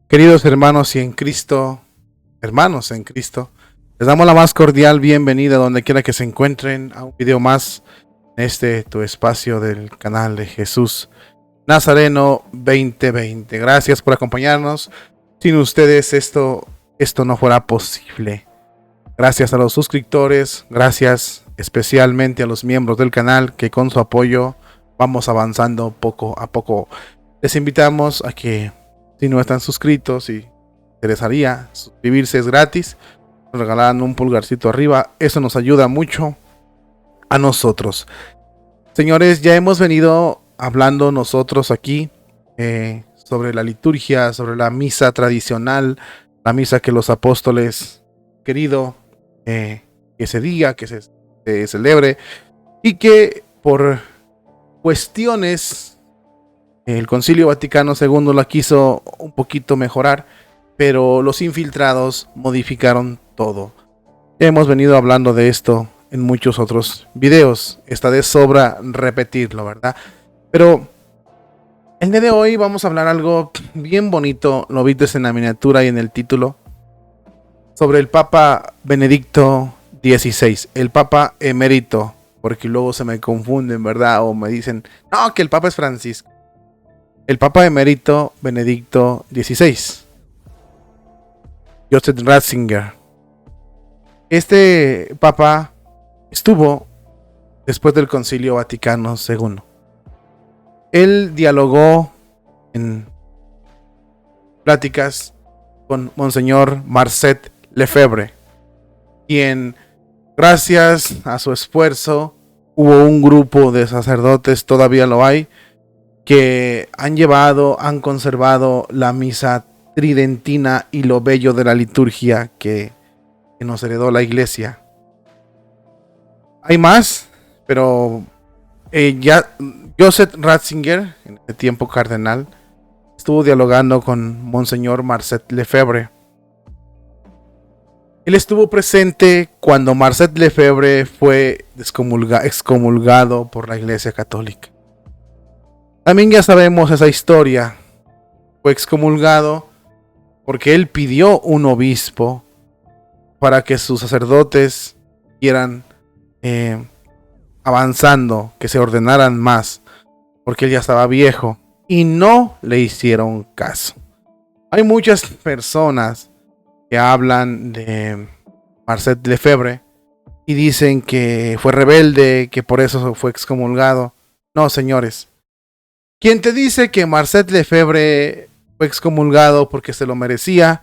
Queridos hermanos y en Cristo, hermanos en Cristo, les damos la más cordial bienvenida donde quiera que se encuentren a un video más en tu espacio del canal de Jesús Nazareno 2020. Gracias por acompañarnos. Sin ustedes esto no fuera posible. Gracias a los suscriptores, gracias especialmente a los miembros del canal que con su apoyo vamos avanzando poco a poco. Les invitamos a que si no están suscritos y interesaría suscribirse, es gratis, nos regalan un pulgarcito arriba, eso nos ayuda mucho a nosotros. Señores, ya hemos venido hablando nosotros aquí sobre la liturgia, sobre la misa tradicional, la misa que los apóstoles querido que se diga, que se celebre, y que por cuestiones el Concilio Vaticano II la quiso un poquito mejorar, pero los infiltrados modificaron todo. Ya hemos venido hablando de esto en muchos otros videos. Está de sobra repetirlo, ¿verdad? Pero el día de hoy vamos a hablar algo bien bonito. Lo viste en la miniatura y en el título. Sobre el Papa Benedicto XVI. El Papa emérito. Porque luego se me confunden, ¿verdad? O me dicen, no, que el Papa es Francisco. El Papa emérito Benedicto XVI. Joseph Ratzinger. Este Papa estuvo después del Concilio Vaticano II. Él dialogó en pláticas con Monseñor Marcet Lefebvre, quien, gracias a su esfuerzo, hubo un grupo de sacerdotes, todavía lo hay, que han conservado la misa tridentina y lo bello de la liturgia que nos heredó la iglesia. Hay más, pero ya Joseph Ratzinger, en ese tiempo cardenal, estuvo dialogando con Monseñor Marcet Lefebvre. Él estuvo presente cuando Marcet Lefebvre fue excomulgado por la Iglesia Católica. También ya sabemos esa historia. Fue excomulgado porque él pidió un obispo para que sus sacerdotes siguieran avanzando, que se ordenaran más, porque él ya estaba viejo y no le hicieron caso. Hay muchas personas que hablan de Marcet Lefebvre y dicen que fue rebelde, que por eso fue excomulgado. No, señores. Quien te dice que Marcet Lefebvre fue excomulgado porque se lo merecía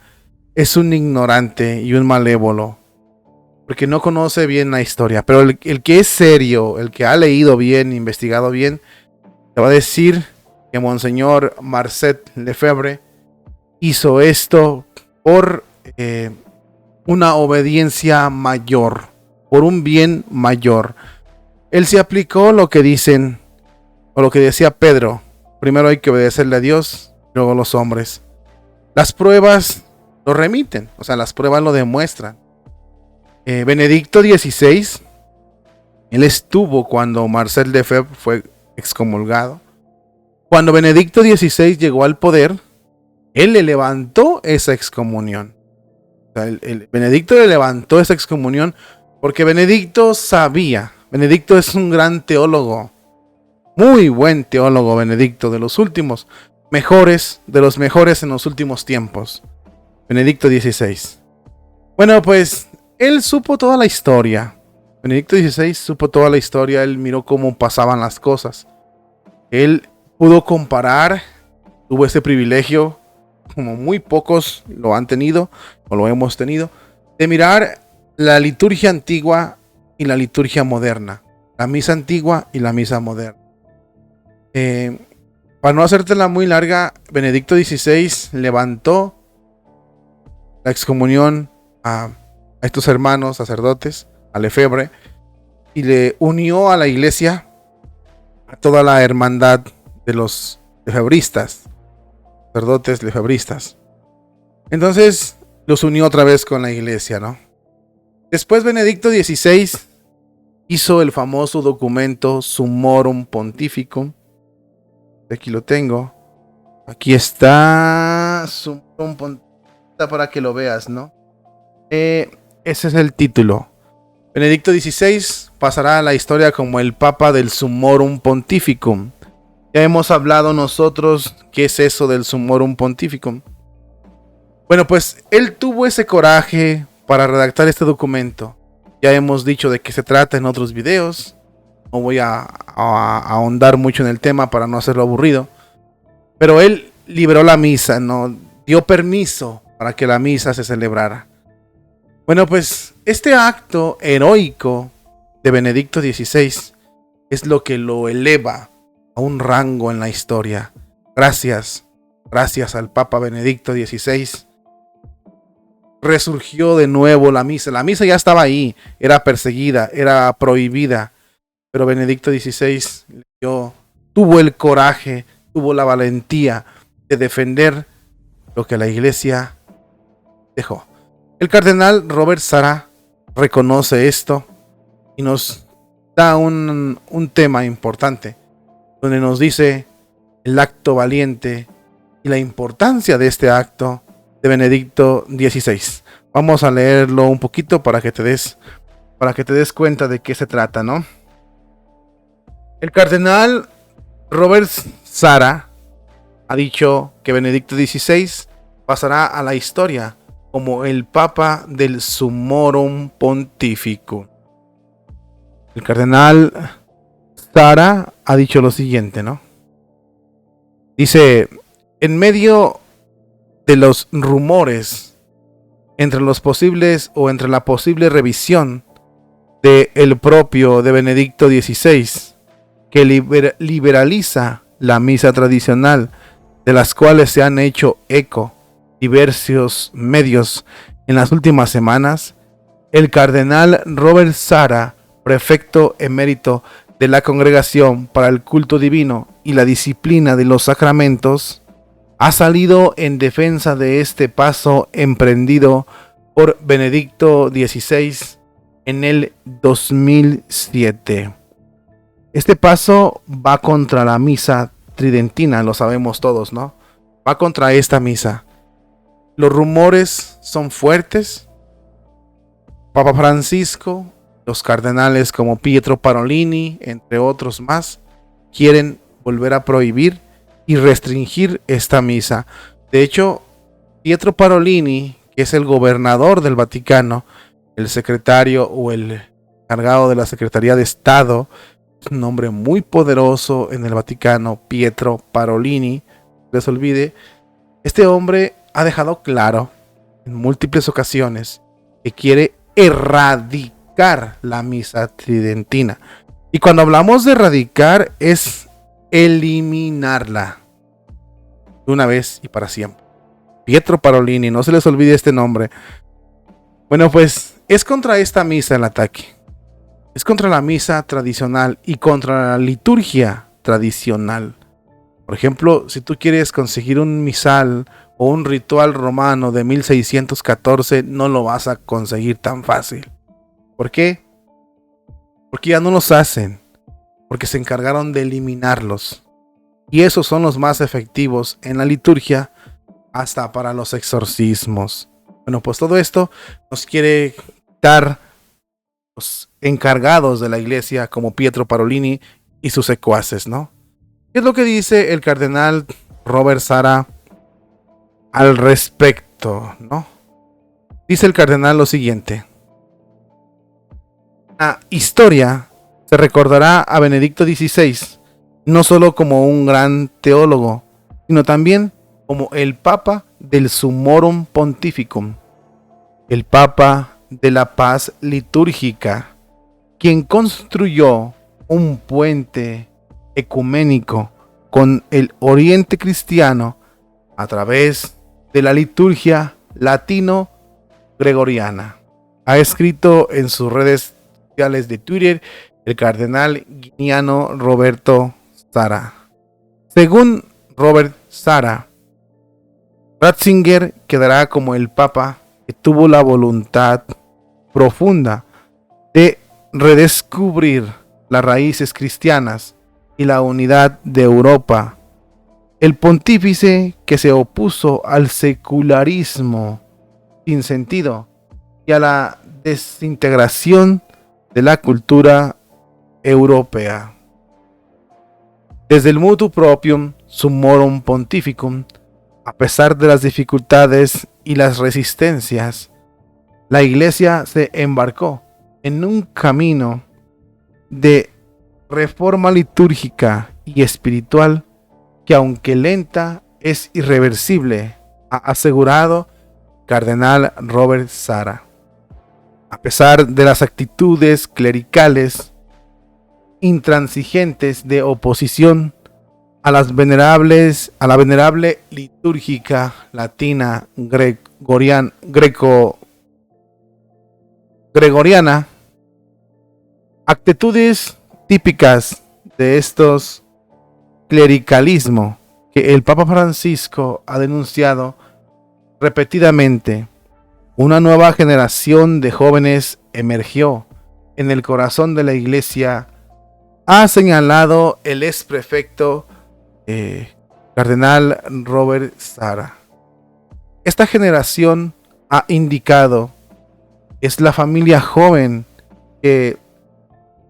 es un ignorante y un malévolo, porque no conoce bien la historia. Pero el que es serio, el que ha leído bien, investigado bien, te va a decir que Monseñor Marcet Lefebvre hizo esto por una obediencia mayor, por un bien mayor. Él se aplicó lo que dicen, o lo que decía Pedro: primero hay que obedecerle a Dios, luego a los hombres. Las pruebas lo remiten, o sea, las pruebas lo demuestran. Benedicto XVI, él estuvo cuando Marcet Lefebvre fue excomulgado. Cuando Benedicto XVI llegó al poder, él le levantó esa excomunión. O sea, Benedicto le levantó esa excomunión porque Benedicto sabía. Benedicto es un gran teólogo, muy buen teólogo Benedicto, de los últimos mejores, de los mejores en los últimos tiempos. Benedicto XVI. Bueno, pues él supo toda la historia. Benedicto XVI supo toda la historia. Él miró cómo pasaban las cosas. Él pudo comparar, tuvo ese privilegio, como muy pocos lo han tenido, o lo hemos tenido, de mirar la liturgia antigua y la liturgia moderna. La misa antigua y la misa moderna. Para no hacértela muy larga, Benedicto XVI levantó la excomunión a estos hermanos sacerdotes, a Lefebvre, y le unió a la iglesia a toda la hermandad de los lefebristas, sacerdotes lefebristas. Entonces los unió otra vez con la iglesia, ¿no? Después Benedicto XVI hizo el famoso documento Summorum Pontificum. Aquí lo tengo. Aquí está. Summorum para que lo veas, ¿no? Ese es el título. Benedicto XVI pasará a la historia como el Papa del Summorum Pontificum. Ya hemos hablado nosotros qué es eso del Summorum Pontificum. Bueno, pues él tuvo ese coraje para redactar este documento. Ya hemos dicho de qué se trata en otros videos. No voy a ahondar mucho en el tema para no hacerlo aburrido. Pero él liberó la misa, ¿no? Dio permiso para que la misa se celebrara. Bueno, pues este acto heroico de Benedicto XVI es lo que lo eleva a un rango en la historia. Gracias al Papa Benedicto XVI. Resurgió de nuevo la misa. La misa ya estaba ahí, era perseguida, era prohibida. Pero Benedicto XVI tuvo el coraje, tuvo la valentía de defender lo que la iglesia dejó. El cardenal Robert Sarah reconoce esto y nos da un tema importante, donde nos dice el acto valiente y la importancia de este acto de Benedicto XVI. Vamos a leerlo un poquito para que te des cuenta de qué se trata, ¿no? El cardenal Robert Sarah ha dicho que Benedicto XVI pasará a la historia como el Papa del Summorum Pontificum. El cardenal Sarah ha dicho lo siguiente, ¿no? Dice, en medio de los rumores entre la posible revisión de el propio de Benedicto XVI, que liberaliza la misa tradicional, de las cuales se han hecho eco diversos medios en las últimas semanas, el cardenal Robert Sarah, prefecto emérito de la Congregación para el Culto Divino y la Disciplina de los Sacramentos, ha salido en defensa de este paso emprendido por Benedicto XVI en el 2007. Este paso va contra la misa tridentina, lo sabemos todos, ¿no? Va contra esta misa. Los rumores son fuertes. Papa Francisco, los cardenales como Pietro Parolin, entre otros más, quieren volver a prohibir y restringir esta misa. De hecho, Pietro Parolin, que es el gobernador del Vaticano, el secretario o el encargado de la Secretaría de Estado, un hombre muy poderoso en el Vaticano, Pietro Parolin, no les olvide, este hombre ha dejado claro en múltiples ocasiones que quiere erradicar la misa tridentina. Y cuando hablamos de erradicar es eliminarla de una vez y para siempre. Pietro Parolin, no se les olvide este nombre. Bueno, pues es contra esta misa el ataque. Es contra la misa tradicional y contra la liturgia tradicional. Por ejemplo, si tú quieres conseguir un misal o un ritual romano de 1614, no lo vas a conseguir tan fácil. ¿Por qué? Porque ya no los hacen. Porque se encargaron de eliminarlos. Y esos son los más efectivos en la liturgia, hasta para los exorcismos. Bueno, pues todo esto nos quiere dar los encargados de la iglesia como Pietro Parolin y sus secuaces, ¿no? ¿Qué es lo que dice el cardenal Robert Sarah al respecto, no? Dice el cardenal lo siguiente: la historia se recordará a Benedicto XVI no solo como un gran teólogo, sino también como el Papa del Summorum Pontificum, el Papa de la paz litúrgica, quien construyó un puente ecuménico con el Oriente cristiano a través de la liturgia latino-gregoriana. Ha escrito en sus redes sociales de Twitter el cardenal guineano Roberto Sarah. Según Robert Sarah, Ratzinger quedará como el papa que tuvo la voluntad profunda de redescubrir las raíces cristianas y la unidad de Europa El pontífice que se opuso al secularismo sin sentido y a la desintegración de la cultura europea. Desde el mutuo proprium summorum pontificum, a pesar de las dificultades y las resistencias, la Iglesia se embarcó en un camino de reforma litúrgica y espiritual que, aunque lenta, es irreversible, ha asegurado Cardenal Robert Sarah. A pesar de las actitudes clericales intransigentes de oposición a la venerable litúrgica latina gregoriana, actitudes típicas de estos clericalismo que el Papa Francisco ha denunciado repetidamente, una nueva generación de jóvenes emergió en el corazón de la Iglesia, ha señalado el exprefecto Cardenal Robert Sarah. Esta generación, ha indicado, es la familia joven que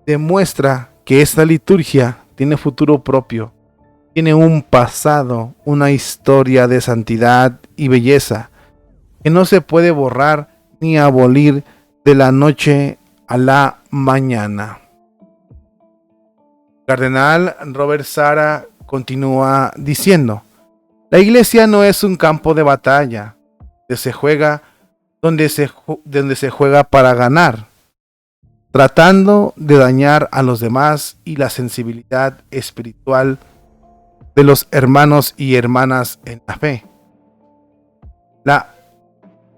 demuestra que esta liturgia tiene futuro propio, tiene un pasado, una historia de santidad y belleza que no se puede borrar ni abolir de la noche a la mañana. Cardenal Robert Sarah continúa diciendo: la Iglesia no es un campo de batalla donde se juega para ganar, tratando de dañar a los demás y la sensibilidad espiritual de los hermanos y hermanas en la fe.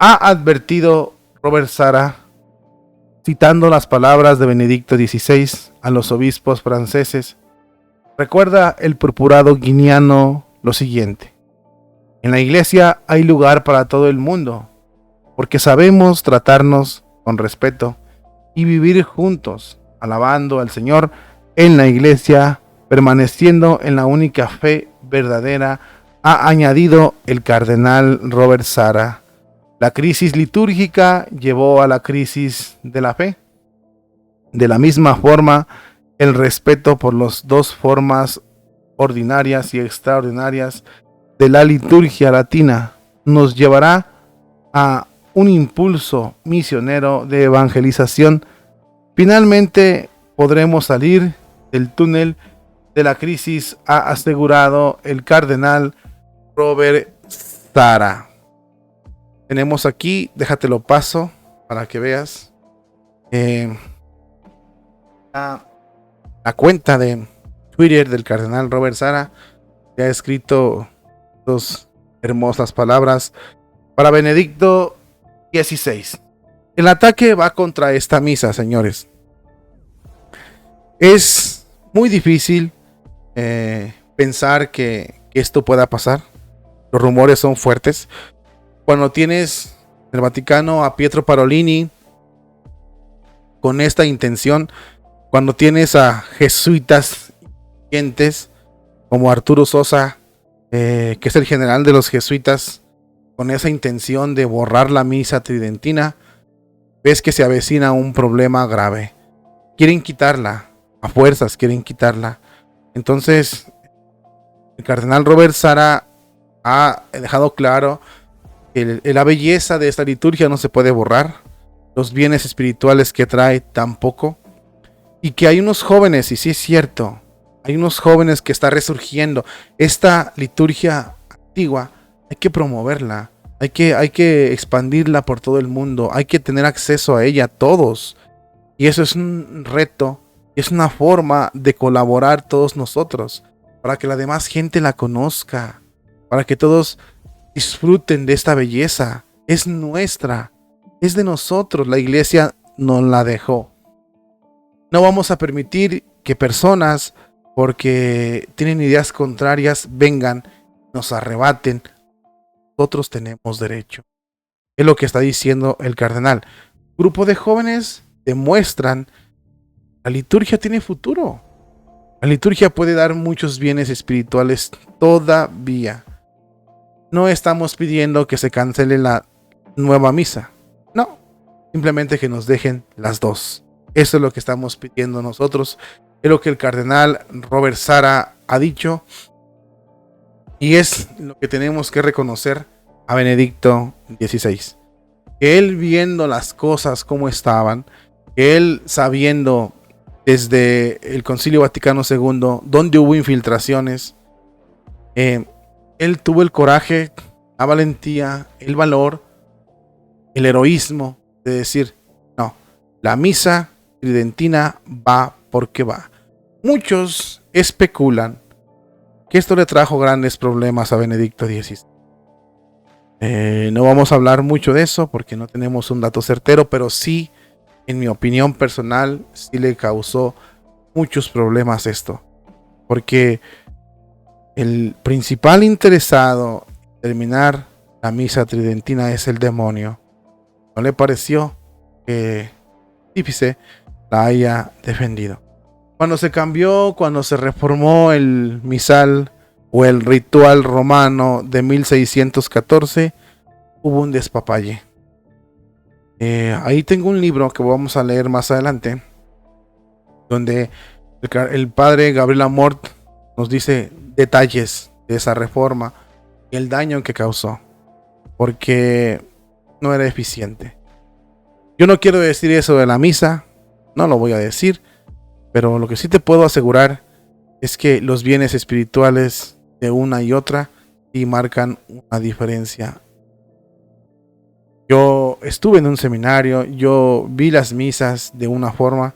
Ha advertido Robert Sarah, citando las palabras de Benedicto XVI a los obispos franceses. Recuerda el purpurado guineano lo siguiente: en la Iglesia hay lugar para todo el mundo, porque sabemos tratarnos con respeto y vivir juntos, alabando al Señor en la Iglesia, permaneciendo en la única fe verdadera, ha añadido el cardenal Robert Sarah. La crisis litúrgica llevó a la crisis de la fe. De la misma forma, el respeto por las dos formas ordinarias y extraordinarias de la liturgia latina nos llevará a un impulso misionero de evangelización. Finalmente podremos salir del túnel de la crisis, ha asegurado el cardenal Robert Sarah. Tenemos aquí, déjatelo paso para que veas la cuenta de Twitter del cardenal Robert Sarah, que ha escrito dos hermosas palabras para Benedicto XVI. El ataque va contra esta misa, señores. Es muy difícil pensar que esto pueda pasar. Los rumores son fuertes. Cuando tienes en el Vaticano a Pietro Parolini con esta intención, cuando tienes a jesuitas como Arturo Sosa, que es el general de los jesuitas, con esa intención de borrar la misa tridentina, ves que se avecina un problema grave. Quieren quitarla, a fuerzas quieren quitarla. Entonces, el cardenal Robert Sarah ha dejado claro que la belleza de esta liturgia no se puede borrar, los bienes espirituales que trae tampoco, y que hay unos jóvenes, y sí es cierto, hay unos jóvenes que está resurgiendo. Esta liturgia antigua hay que promoverla, hay que expandirla por todo el mundo, hay que tener acceso a ella todos, y eso es un reto, es una forma de colaborar todos nosotros, para que la demás gente la conozca, para que todos disfruten de esta belleza. Es nuestra, es de nosotros, la Iglesia nos la dejó. No vamos a permitir que personas, porque tienen ideas contrarias, vengan, nos arrebaten. Nosotros tenemos derecho. Es lo que está diciendo el cardenal. Grupo de jóvenes demuestran: la liturgia tiene futuro. La liturgia puede dar muchos bienes espirituales todavía. No estamos pidiendo que se cancele la nueva misa. No, simplemente que nos dejen las dos. Eso es lo que estamos pidiendo nosotros. Es lo que el cardenal Robert Sarah ha dicho. Y es lo que tenemos que reconocer a Benedicto XVI. Que él, viendo las cosas como estaban, que él, sabiendo desde el Concilio Vaticano II donde hubo infiltraciones, él tuvo el coraje, la valentía, el valor, el heroísmo de decir: no, la misa tridentina va porque va. Muchos especulan que esto le trajo grandes problemas a Benedicto XVI. No vamos a hablar mucho de eso porque no tenemos un dato certero, pero sí, en mi opinión personal, sí le causó muchos problemas esto. Porque el principal interesado en terminar la misa tridentina es el demonio. No le pareció que Pontífice la haya defendido. Cuando se cambió, cuando se reformó el misal o el ritual romano de 1614, hubo un despapalle. Ahí tengo un libro que vamos a leer más adelante, donde el padre Gabriel Amort nos dice detalles de esa reforma y el daño que causó, porque no era eficiente. Yo no quiero decir eso de la misa, no lo voy a decir, pero lo que sí te puedo asegurar es que los bienes espirituales de una y otra sí marcan una diferencia. Yo estuve en un seminario, yo vi las misas de una forma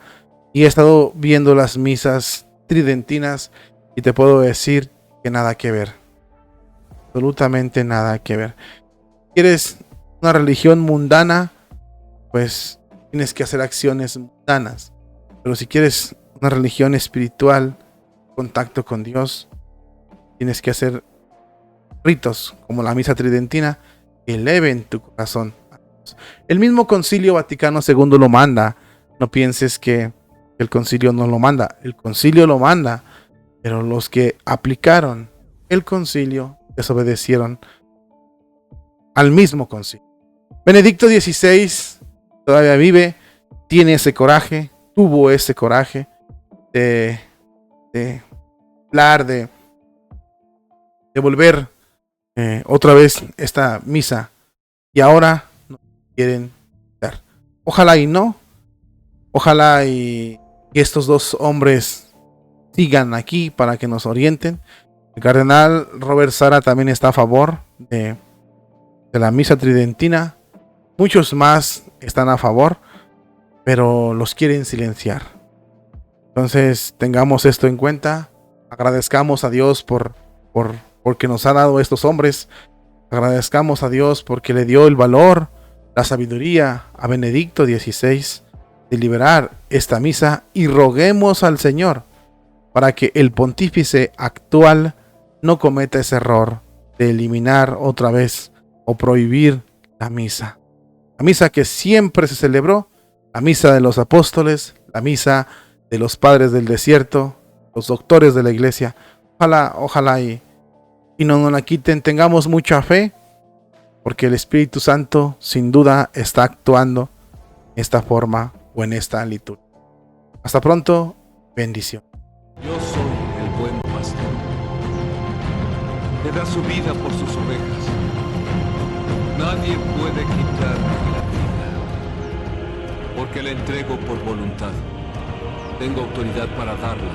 y he estado viendo las misas tridentinas y te puedo decir que nada que ver. Absolutamente nada que ver. ¿Quieres una religión mundana? Pues tienes que hacer acciones mundanas. Pero si quieres una religión espiritual, contacto con Dios, tienes que hacer ritos como la misa tridentina que eleven tu corazón a Dios. El mismo Concilio Vaticano II lo manda. No pienses que el concilio no lo manda. El concilio lo manda, pero los que aplicaron el concilio desobedecieron al mismo concilio. Benedicto XVI todavía vive, tiene ese coraje, tuvo ese coraje de hablar, de volver otra vez esta misa, y ahora no quieren dar. Ojalá y no, ojalá y estos dos hombres sigan aquí para que nos orienten. El cardenal Robert Sarah también está a favor de la misa tridentina. Muchos más están a favor, pero los quieren silenciar. Entonces tengamos esto en cuenta. Agradezcamos a Dios porque nos ha dado estos hombres. Agradezcamos a Dios porque le dio el valor, la sabiduría a Benedicto XVI de liberar esta misa, y roguemos al Señor para que el pontífice actual no cometa ese error de eliminar otra vez o prohibir la misa. La misa que siempre se celebró, la misa de los apóstoles, la misa de los padres del desierto, los doctores de la iglesia. Ojalá y no nos la quiten. Tengamos mucha fe, porque el Espíritu Santo sin duda está actuando en esta forma o en esta liturgia. Hasta pronto, bendición. Yo soy el buen pastor, que da su vida por sus ovejas. Nadie puede quitarme la vida, porque la entrego por voluntad. Tengo autoridad para darla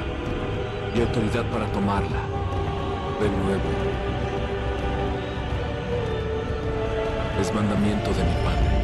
y autoridad para tomarla de nuevo. Es mandamiento de mi Padre.